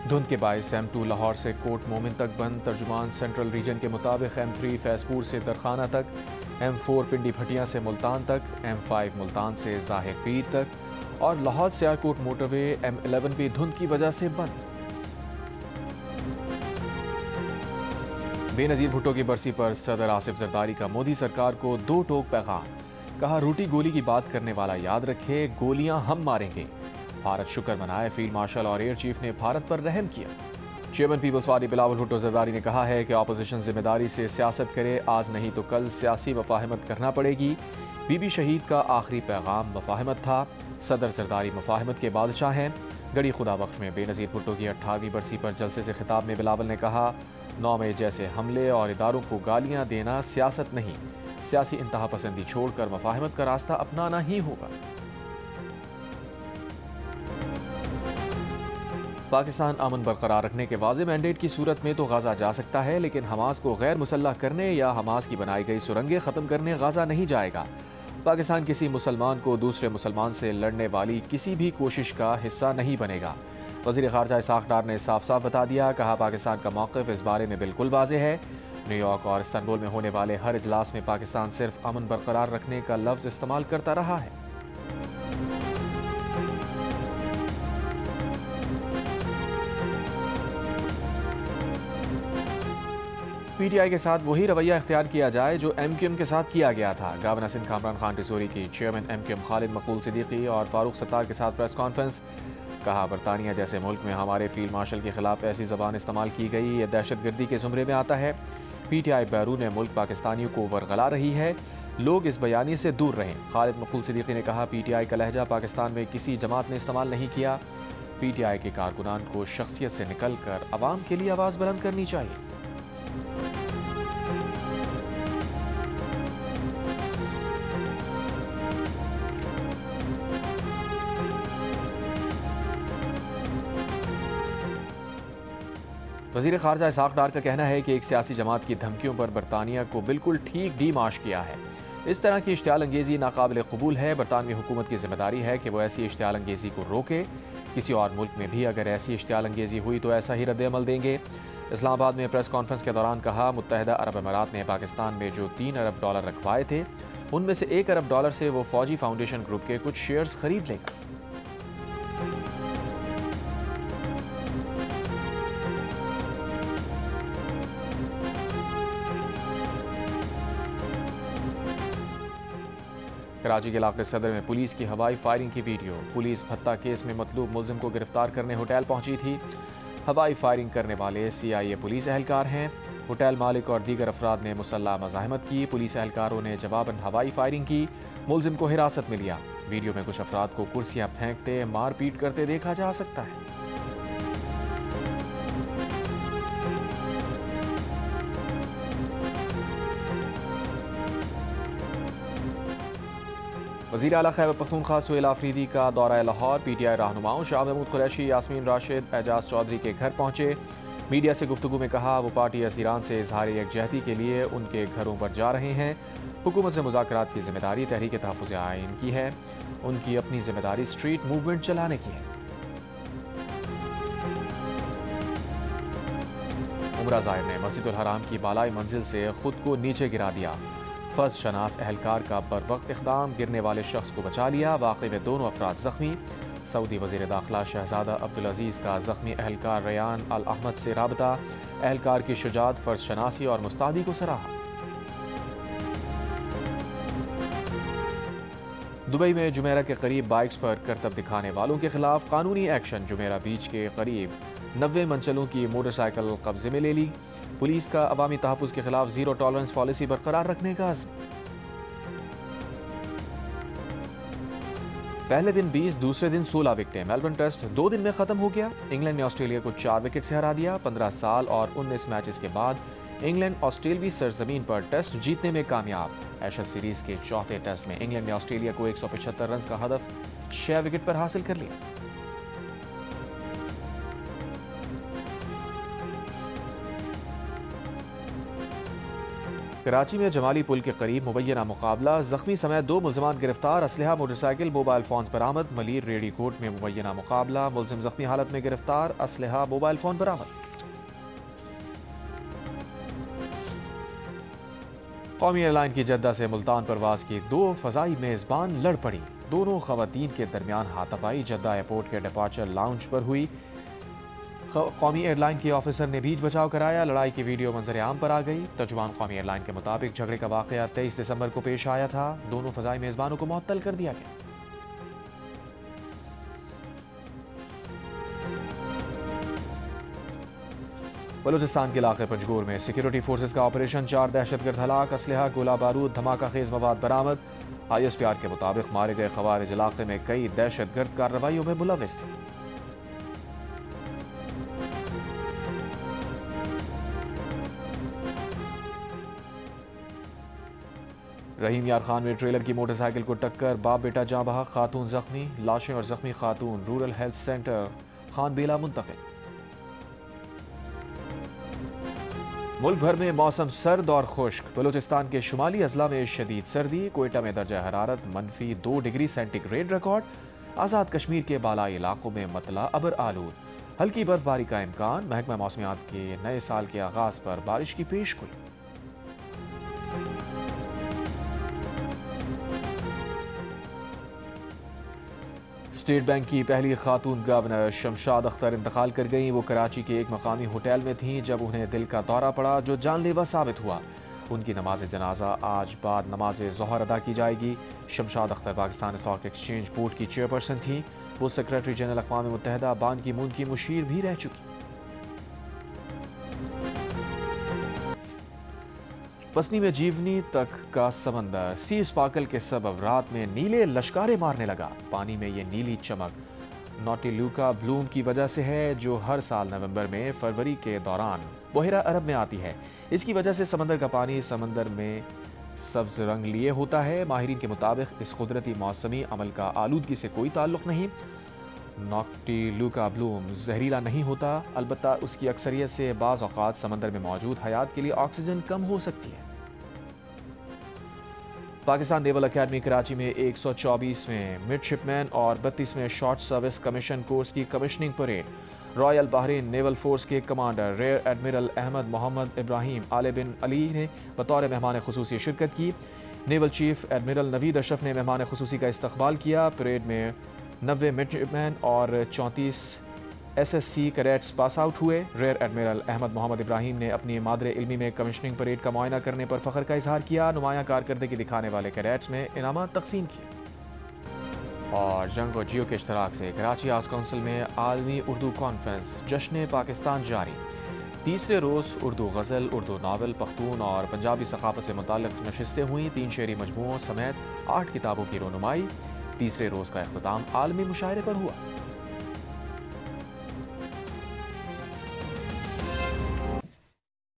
धुंध के बायस M2 लाहौर से कोट मोमिन तक बंद। तर्जुमान सेंट्रल रीजन के मुताबिक M3 फैजपुर से दरखाना तक, M4 पिंडी भटिया से मुल्तान तक, M5 मुल्तान से ज़ाहिर पीर तक और लाहौर सियालकोट मोटरवे M11 भी धुंध की वजह से बंद। बेनज़ीर भुट्टो की बरसी पर सदर आसिफ जरदारी का मोदी सरकार को दो टोक पैगाम। कहा, रोटी गोली की बात करने वाला याद रखे, गोलियां हम मारेंगे। भारत शुक्र मनाए, फील्ड मार्शल और एयर चीफ ने भारत पर रहम किया। चेयरमैन पीपल्स पार्टी बिलावल भुट्टो जरदारी ने कहा है कि अपोजिशन जिम्मेदारी से सियासत करे, आज नहीं तो कल सियासी मफाहमत करना पड़ेगी। बीबी शहीद का आखिरी पैगाम मफाहमत था। सदर जरदारी मफाहमत के बादशाह हैं। गड़ी खुदा बख्श में बेनज़ीर भुट्टो की 18वीं बरसी पर जलसे से खिताब में बिलावल ने कहा, 9 मई जैसे हमले और इदारों को गालियां देना सियासत नहीं, सियासी इंतहा पसंदी छोड़कर मफाहमत का रास्ता अपनाना ही होगा। पाकिस्तान अमन बरकरार रखने के वाज़े मैंडेट की सूरत में तो गाज़ा जा सकता है, लेकिन हमास को गैर मुसल्लह करने या हमास की बनाई गई सुरंगें ख़त्म करने गाज़ा नहीं जाएगा। पाकिस्तान किसी मुसलमान को दूसरे मुसलमान से लड़ने वाली किसी भी कोशिश का हिस्सा नहीं बनेगा। वज़ीर ख़ारजा इसाक़ डार ने साफ साफ बता दिया। कहा, पाकिस्तान का मौक़िफ़ इस बारे में बिल्कुल वाज़ेह है। न्यूयॉर्क और इस्तांबुल में होने वाले हर इजलास में पाकिस्तान सिर्फ अमन बरकरार रखने का लफ्ज़ इस्तेमाल करता रहा है। PTI के साथ वही रवैया इख्तियार किया जाए जो MQM के साथ किया गया था। गावना सिंध कामरान खान टिसोरी की चेयरमैन MQM खालिद मकबूल सिद्दीकी और फारूक सत्तार के साथ प्रेस कॉन्फ्रेंस। कहा, बरतानिया जैसे मुल्क में हमारे फील्ड मार्शल के खिलाफ ऐसी ज़बान इस्तेमाल की गई, यह दहशतगर्दी के ज़ुमरे में आता है। PTI बैरून मुल्क पाकिस्तानियों को वरगला रही है, लोग इस बयानी से दूर रहें। खालिद मकबूल सिद्दीकी ने कहा, PTI का लहजा पाकिस्तान में किसी जमात ने इस्तेमाल नहीं किया। PTI के कारकुनान को शख्सियत से निकल कर अवाम के लिए आवाज़ बुलंद करनी चाहिए। वज़ीर ख़ारजा इसाक़ डार का कहना है कि एक सियासी जमात की धमकियों पर बरतानिया को बिल्कुल ठीक डीमाश किया है। इस तरह की इश्तियाल अंगेज़ी नाकाबिल कबूल है। बरतानवी हुकूमत की जिम्मेदारी है कि वो ऐसी इश्तियाल अंगेज़ी को रोके। किसी और मुल्क में भी अगर ऐसी इश्तियाल अंगेज़ी हुई तो ऐसा ही रद्द-ए-अमल देंगे। इस्लामाबाद में प्रेस कॉन्फ्रेंस के दौरान कहा, मुत्तहिदा अरब अमारात ने पाकिस्तान में जो $3 अरब रखवाए थे, उनमें से $1 अरब से वो फ़ौजी फाउंडेशन ग्रुप के कुछ शेयर्स खरीद लेगा। कराची के इलाके सदर में पुलिस की हवाई फायरिंग की वीडियो। पुलिस भत्ता केस में मतलूब मुलजिम को गिरफ्तार करने होटल पहुंची थी। हवाई फायरिंग करने वाले CIA पुलिस एहलकार हैं। होटल मालिक और दीगर अफराद ने मुसल्लह मज़ाहमत की। पुलिस एहलकारों ने जवाबन हवाई फायरिंग की। मुलजिम को हिरासत में लिया। वीडियो में कुछ अफराद को कुर्सियां फेंकते, मारपीट करते देखा जा सकता है। वज़ीर आला खैबर पख्तूनख्वा सुहेल आफरीदी का दौरा लाहौर। PTI रहनुमाओं शाह महमूद कुरैशी, यास्मीन राशिद, एजाज चौधरी के घर पहुंचे। मीडिया से गुफ्तगू में कहा, वो पार्टी असीरान से इजहार यकजहती के लिए उनके घरों पर जा रहे हैं। हुकूमत से मुज़ाकरात की जिम्मेदारी तहरीक तहफ़्फ़ुज़ आइन की है, उनकी अपनी जिम्मेदारी स्ट्रीट मूवमेंट चलाने की है। उमरा ज़ाहिर ने मस्जिदुल हराम की बालाई मंजिल से खुद को नीचे गिरा दिया। फर्ज शनास एहलकार का बरवक्त इक़दाम, गिरने वाले शख्स को बचा लिया। वाक़े में दोनों अफराद ज़ख्मी। सऊदी वज़ीर दाखिला शहज़ादा अब्दुल अज़ीज़ का ज़ख्मी एहलकार रयान अल अहमद से राबता। एहलकार की शुजाअत, फर्ज शनासी और मुस्तादी को सराहा। दुबई में जुमेरा के करीब बाइक्स पर करतब दिखाने वालों के खिलाफ कानूनी एक्शन। जुमेरा बीच के करीब 90 मंचलों की मोटरसाइकिल कब्जे में ले ली। पुलिस का अवामी तहफ़्फ़ुज़ के खिलाफ ज़ीरो टॉलरेंस पॉलिसी बरकरार रखने का अज़्म। पहले दिन 20, दूसरे दिन 16 विकेटें। मेलबर्न टेस्ट 2 दिन में खत्म हो गया। इंग्लैंड ने ऑस्ट्रेलिया को 4 विकेट से हरा दिया। 15 साल और 19 मैचेस के बाद इंग्लैंड ऑस्ट्रेलवी सरजमीन पर टेस्ट जीतने में कामयाब। एशेज सीरीज के चौथे टेस्ट में इंग्लैंड ने ऑस्ट्रेलिया को 175 रन का हदफ 6 विकेट पर हासिल कर लिया। कराची में जमाली पुल के करीब मुबैना मुकाबला, जख्मी समेत 2 मुलजमान गिरफ्तार, असलहा, मोटरसाइकिल, मोबाइल फोन बरामद। मलीर रेडी कोर्ट में मुबैना मुकाबला, मुलजिम जख्मी हालत में गिरफ्तार, असलहा, मोबाइल फोन बरामद। कौमी एयरलाइन की जद्दा से मुल्तान परवाज की 2 फ़ज़ाई मेज़बान लड़ पड़ी। दोनों ख़वातीन के दरमियान हाथापाई जद्दा एयरपोर्ट के डिपार्चर लाउंज पर हुई। कौमी एयरलाइन के ऑफिसर ने बीच बचाव कराया। लड़ाई की वीडियो मंजर आम पर आ गई। तर्जुमान कौमी एयरलाइन के मुताबिक झगड़े का वाक़या 23 दिसंबर को पेश आया था। दोनों फ़ज़ाई मेज़बानों को मुअत्तल कर दिया गया। बलूचिस्तान के इलाके पंजगोर में सिक्योरिटी फोर्सेज का ऑपरेशन, 4 दहशतगर्द हलाक, असलहा, गोला बारूद, धमाका खेज मवाद बरामद। ISPR के मुताबिक मारे गए खवारिज इलाके में कई दहशतगर्द कार्रवाइयों में मुलव्विस थे। रहीम यार खान में ट्रेलर की मोटरसाइकिल को टक्कर, बाप बेटा जाँ बहक, खातून जख्मी। लाशें और जख्मी खातून रूरल हेल्थ सेंटर खान बेला मुंतकिल। मुल्क भर में मौसम सर्द और खुश्क, बलूचिस्तान के शुमाली अजला में शदीद सर्दी। कोयटा में दर्जा हरारत -2 degree centigrade record. Azad Kashmir के बालाई इलाकों में मतला अबर आलूद, हल्की बर्फबारी का इम्कान। महकमा मौसमियात के नए साल के आगाज पर बारिश की पेशगोई। स्टेट बैंक की पहली खातून गवर्नर शमशाद अख्तर इंतकाल कर गईं। वो कराची के एक मकामी होटल में थीं जब उन्हें दिल का दौरा पड़ा, जो जानलेवा साबित हुआ। उनकी नमाज जनाजा आज बाद नमाज ज़ोहर अदा की जाएगी। Shamshad Akhtar Pakistan stock exchange board की चेयरपर्सन थीं। वो सेक्रेटरी जनरल अक़वाम मुत्तहिदा बान की मून की मुशीर भी रह चुकी। पसनी में जीवनी तक का समंदर, सी स्पार्कल के सबब रात में नीले लश्कारे मारने लगा। पानी में ये नीली चमक नॉटिल्यूका ब्लूम की वजह से है, जो हर साल नवंबर में फरवरी के दौरान बहेरा अरब में आती है। इसकी वजह से समंदर का पानी समंदर में सब्ज रंग लिए होता है। माहिरीन के मुताबिक इस कुदरती मौसमी अमल का आलूदगी से कोई ताल्लुक नहीं। नॉटिल्यूका ब्लूम जहरीला नहीं होता, अलबत्ता उसकी अक्सरियत से बाज़ औक़ात समंदर में मौजूद हयात के लिए ऑक्सीजन कम हो सकती है। पाकिस्तान नेवल अकेडमी कराची में 124वें मिडशिपमैन और 32वें शॉर्ट सर्विस कमीशन कोर्स की commissioning parade. Royal Bahrain naval force के commander rear admiral Ahmed Mohammed Ibrahim Al bin Ali ने बतौर मेहमान खुसूसी शिरकत की। Naval chief admiral Naveed Ashraf ने मेहमान खुसूसी का इस्तकबाल किया। परेड में 90 मिडशिपमैन और 34 SSC कैडेट्स पास आउट हुए। Rare admiral Ahmed Mohammed Ibrahim ने अपनी मादरे इल्मी में कमिशनिंग परेड का मुआयना करने पर फ़ख्र का इजहार किया। नुमायां कारकर्दगी दिखाने वाले कैडेट्स में इनामात तकसीम किए। और जंग और जियो के इश्तराक से कराची आर्ट्स काउंसिल में आलमी उर्दू कॉन्फ्रेंस जश्न पाकिस्तान जारी। तीसरे रोज़ उर्दू गज़ल, उर्दू नावल, पख्तून और पंजाबी सकाफ़त से मुताल्लिक़ नशिस्तें हुई। 3 शेरी मजमूओं समेत 8 किताबों की रोनुमाई। तीसरे रोज़ का इख्तिताम आलमी मुशायरे पर हुआ।